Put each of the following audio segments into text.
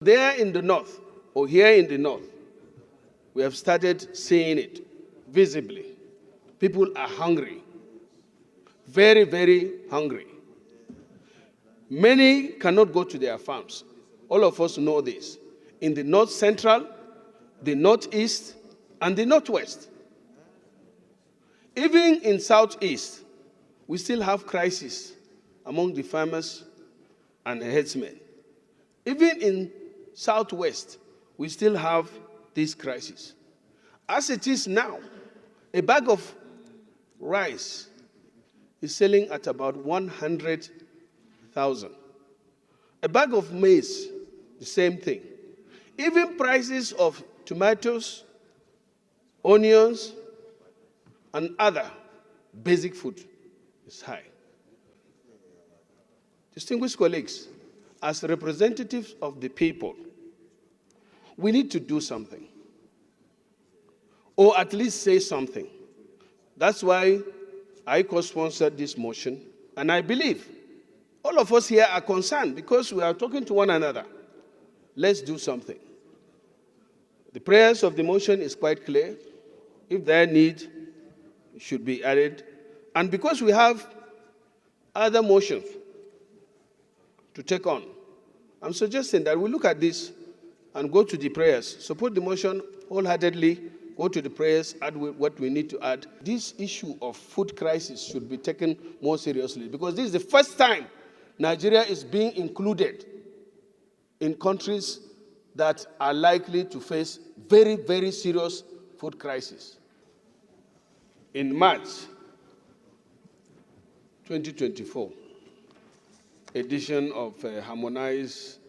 There in the north, or here in the north, we have started seeing it visibly. People are hungry, very, very hungry. Many cannot go to their farms. All of us know this. In the north central, the northeast, and the northwest. Even in southeast, we still have crisis among the farmers and herdsmen. Even in southwest, we still have this crisis. As it is now, a bag of rice is selling at about 100,000. A bag of maize, the same thing. Even prices of tomatoes, onions, and other basic food is high. Distinguished colleagues, as representatives of the people, we need to do something, or at least say something. That's why I co-sponsored this motion, and I believe all of us here are concerned because we are talking to one another. Let's do something. The prayers of the motion is quite clear. If there need, it should be added. And because we have other motions to take on, I'm suggesting that we look at this and go to the prayers. Support the motion wholeheartedly, go to the prayers, add what we need to add. This issue of food crisis should be taken more seriously because this is the first time Nigeria is being included in countries that are likely to face very, very serious food crisis. In March 2024, edition of CADE Harmonize.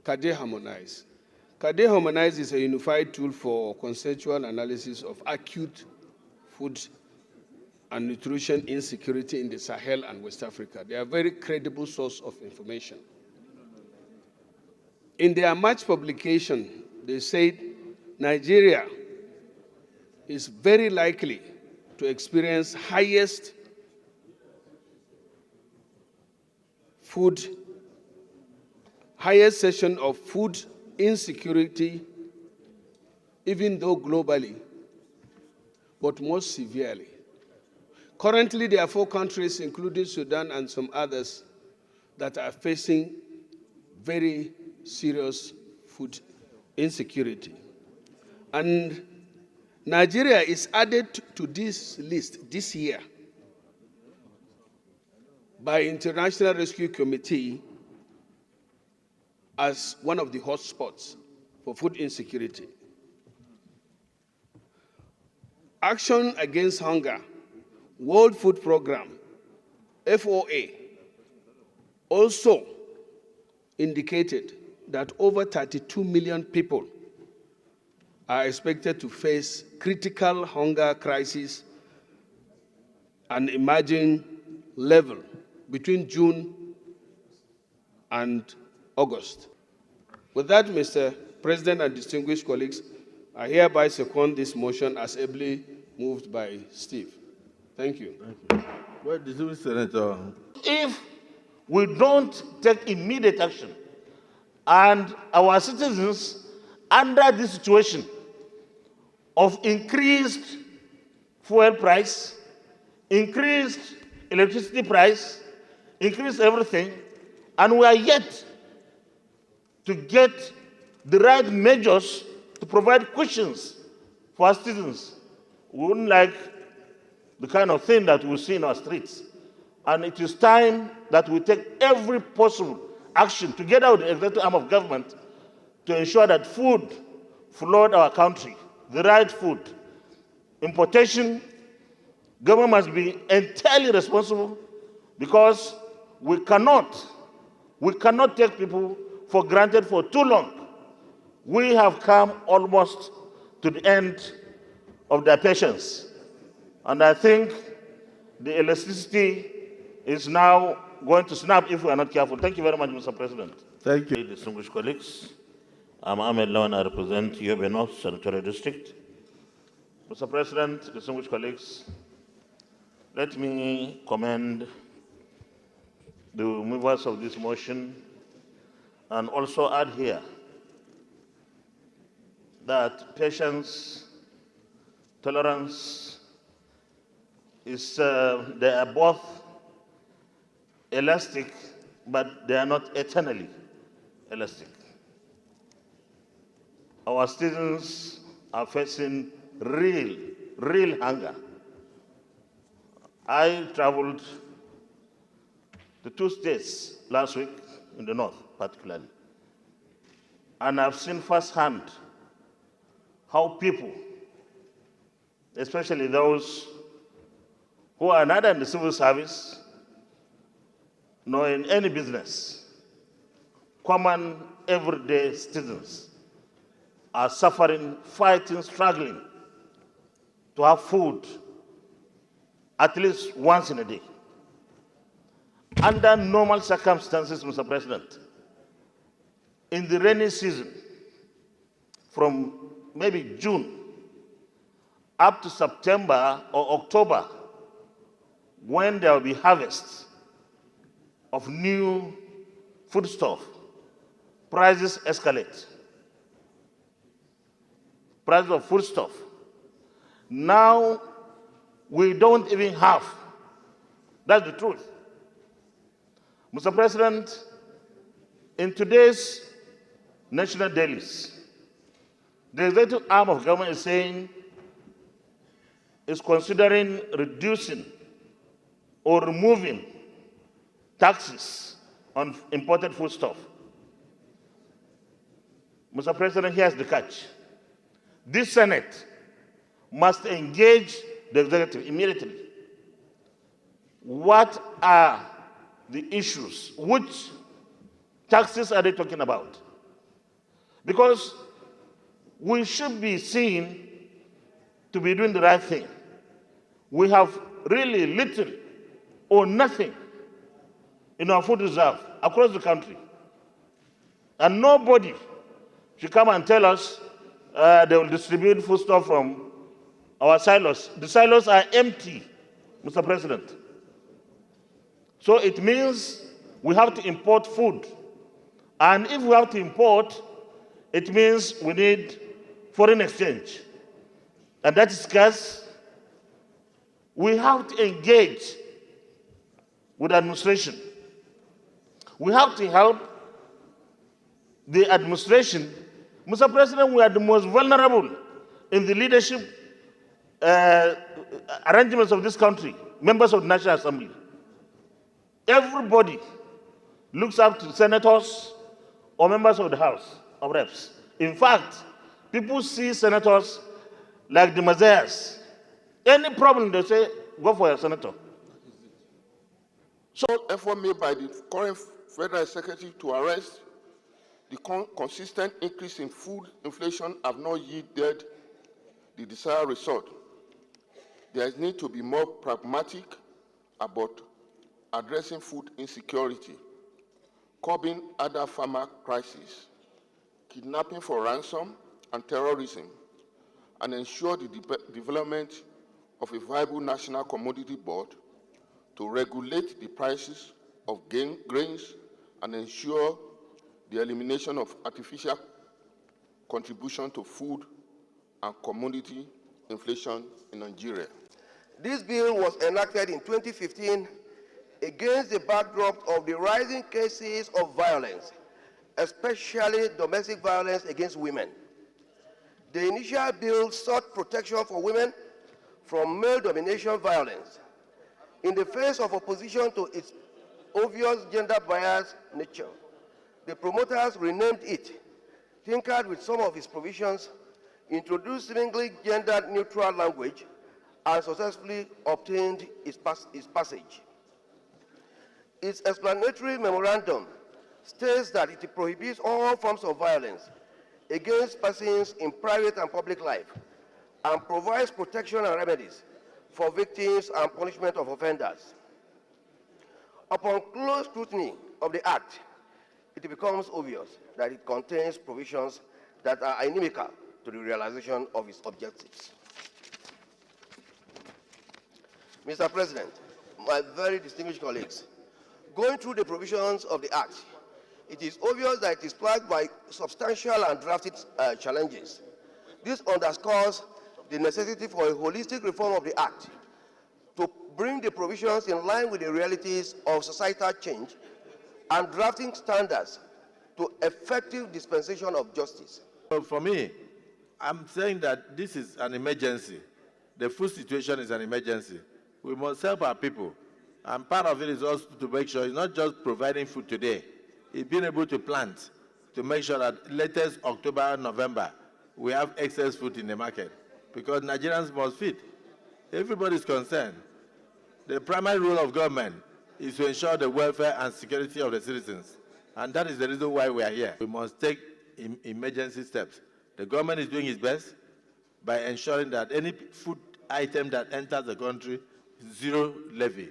CADE Harmonize is a unified tool for consensual analysis of acute food and nutrition insecurity in the Sahel and West Africa. They are a very credible source of information. In their March publication, they said Nigeria is very likely to experience highest session of food insecurity, even though globally, but most severely. Currently, there are 4 countries, including Sudan and some others, that are facing very serious food insecurity. And Nigeria is added to this list this year by International Rescue Committee as one of the hotspots for food insecurity. Action Against Hunger, World Food Programme, FOA, also indicated that over 32 million people are expected to face critical hunger crisis and emerging level between June and August. With that, Mr. President and distinguished colleagues, I hereby second this motion as ably moved by Steve. Thank you. Thank you. Well, distinguished Senator. If we don't take immediate action and our citizens under this situation of increased fuel price, increased electricity price, increased everything, and we are yet to get the right measures to provide cushions for our citizens, we wouldn't like the kind of thing that we see in our streets. And it is time that we take every possible action together with the executive arm of government to ensure that food flood our country, the right food. Importation, government must be entirely responsible because we cannot take people for granted for too long. We have come almost to the end of their patience. And I think the elasticity is now going to snap if we are not careful. Thank you very much, Mr. President. Thank you. Distinguished colleagues, I'm Ahmed Lawan, I represent Yobe North Senatorial District. Mr. President, distinguished colleagues, let me commend the movers of this motion and also add here that patience, tolerance is, they are both elastic, but they are not eternally elastic. Our students are facing real hunger. I traveled to 2 states last week, in the north particularly, and I've seen firsthand how people, especially those who are neither in the civil service nor in any business, common everyday citizens, are suffering, fighting, struggling to have food at least once in a day. Under normal circumstances, Mr. President, in the rainy season, from maybe June up to September or October, when there will be harvest of new foodstuff, prices escalate. Prices of foodstuff. Now, we don't even have. That's the truth. Mr. President, in today's national dailies, the executive arm of government is saying, is considering reducing or removing taxes on imported foodstuff. Mr. President, here's the catch. This Senate must engage the executive immediately. What are the issues? Which taxes are they talking about? Because we should be seen to be doing the right thing. We have really little or nothing in our food reserve across the country. And nobody should come and tell us they will distribute foodstuff from our silos. The silos are empty, Mr. President. So it means we have to import food. And if we have to import, it means we need foreign exchange. And that is scarce. We have to engage with administration. We have to help the administration. Mr. President, we are the most vulnerable in the leadership arrangements of this country, members of the National Assembly. Everybody looks up to senators or members of the House of Reps. In fact, people see senators like the messiahs. Any problem, they say, go for your senator. So, effort made by the current Federal Executive to arrest the consistent increase in food inflation have not yielded the desired result. There is need to be more pragmatic about addressing food insecurity, curbing other farmer crises, kidnapping for ransom and terrorism, and ensure the development of a viable national commodity board to regulate the prices of grains and ensure the elimination of artificial contribution to food and commodity inflation in Nigeria. This bill was enacted in 2015 against the backdrop of the rising cases of violence, especially domestic violence against women. The initial bill sought protection for women from male domination violence. In the face of opposition to its obvious gender-biased nature, the promoters renamed it, tinkered with some of its provisions, introduced seemingly gender-neutral language, and successfully obtained its passage. Its explanatory memorandum states that it prohibits all forms of violence against persons in private and public life and provides protection and remedies for victims and punishment of offenders. Upon close scrutiny of the Act, it becomes obvious that it contains provisions that are inimical to the realization of its objectives. Mr. President, my very distinguished colleagues, going through the provisions of the Act, it is obvious that it is plagued by substantial and drafted challenges. This underscores the necessity for a holistic reform of the Act to bring the provisions in line with the realities of societal change and drafting standards to effective dispensation of justice. For me, I'm saying that this is an emergency. The food situation is an emergency. We must help our people. And part of it is also to make sure it's not just providing food today, it's being able to plant to make sure that latest October, November, we have excess food in the market. Because Nigerians must feed. Everybody's concerned. The primary role of government is to ensure the welfare and security of the citizens. And that is the reason why we are here. We must take emergency steps. The government is doing its best by ensuring that any food item that enters the country is zero levy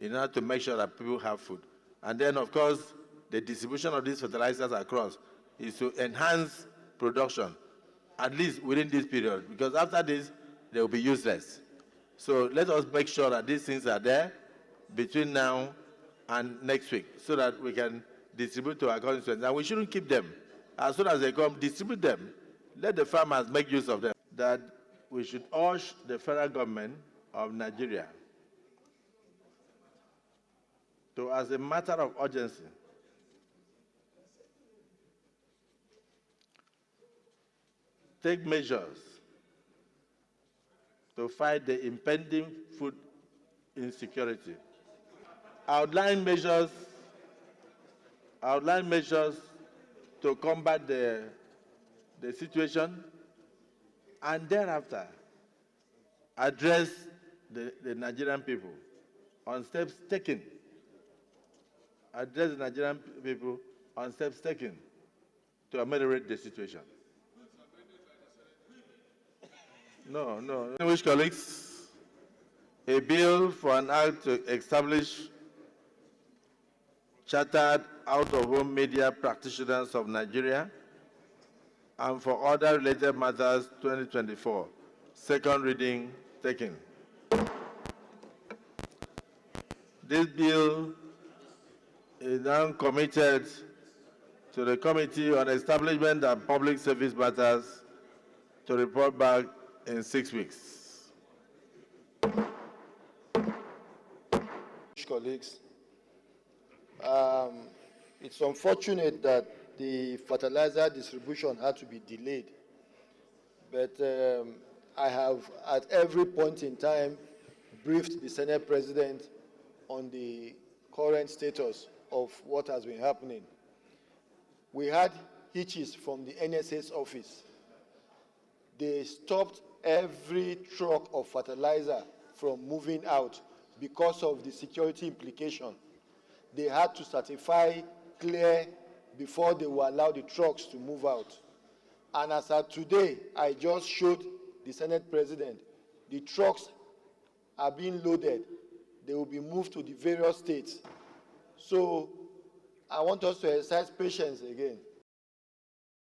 in order to make sure that people have food. And then, of course, the distribution of these fertilizers across is to enhance production, at least within this period, because after this, they will be useless. So let us make sure that these things are there between now and next week so that we can distribute to our constituents. And we shouldn't keep them. As soon as they come, distribute them. Let the farmers make use of them. That we should urge the federal government of Nigeria to, as a matter of urgency, take measures to fight the impending food insecurity. Outline measures to combat the situation, and thereafter address the Nigerian people on steps taken. Address the Nigerian people on steps taken to ameliorate the situation. No. Distinguished colleagues, a bill for an act to establish chartered out-of-home media practitioners of Nigeria and for other related matters 2024. Second reading taken. This bill is now committed to the Committee on Establishment and Public Service Matters to report back in 6 weeks. Colleagues, it's unfortunate that the fertilizer distribution had to be delayed, but I have at every point in time briefed the Senate President on the current status of what has been happening. We had hitches from the NSA's office. They stopped every truck of fertilizer from moving out because of the security implication. They had to certify clear before they will allow the trucks to move out. And as of today, I just showed the Senate President, the trucks are being loaded. They will be moved to the various states. So I want us to exercise patience again.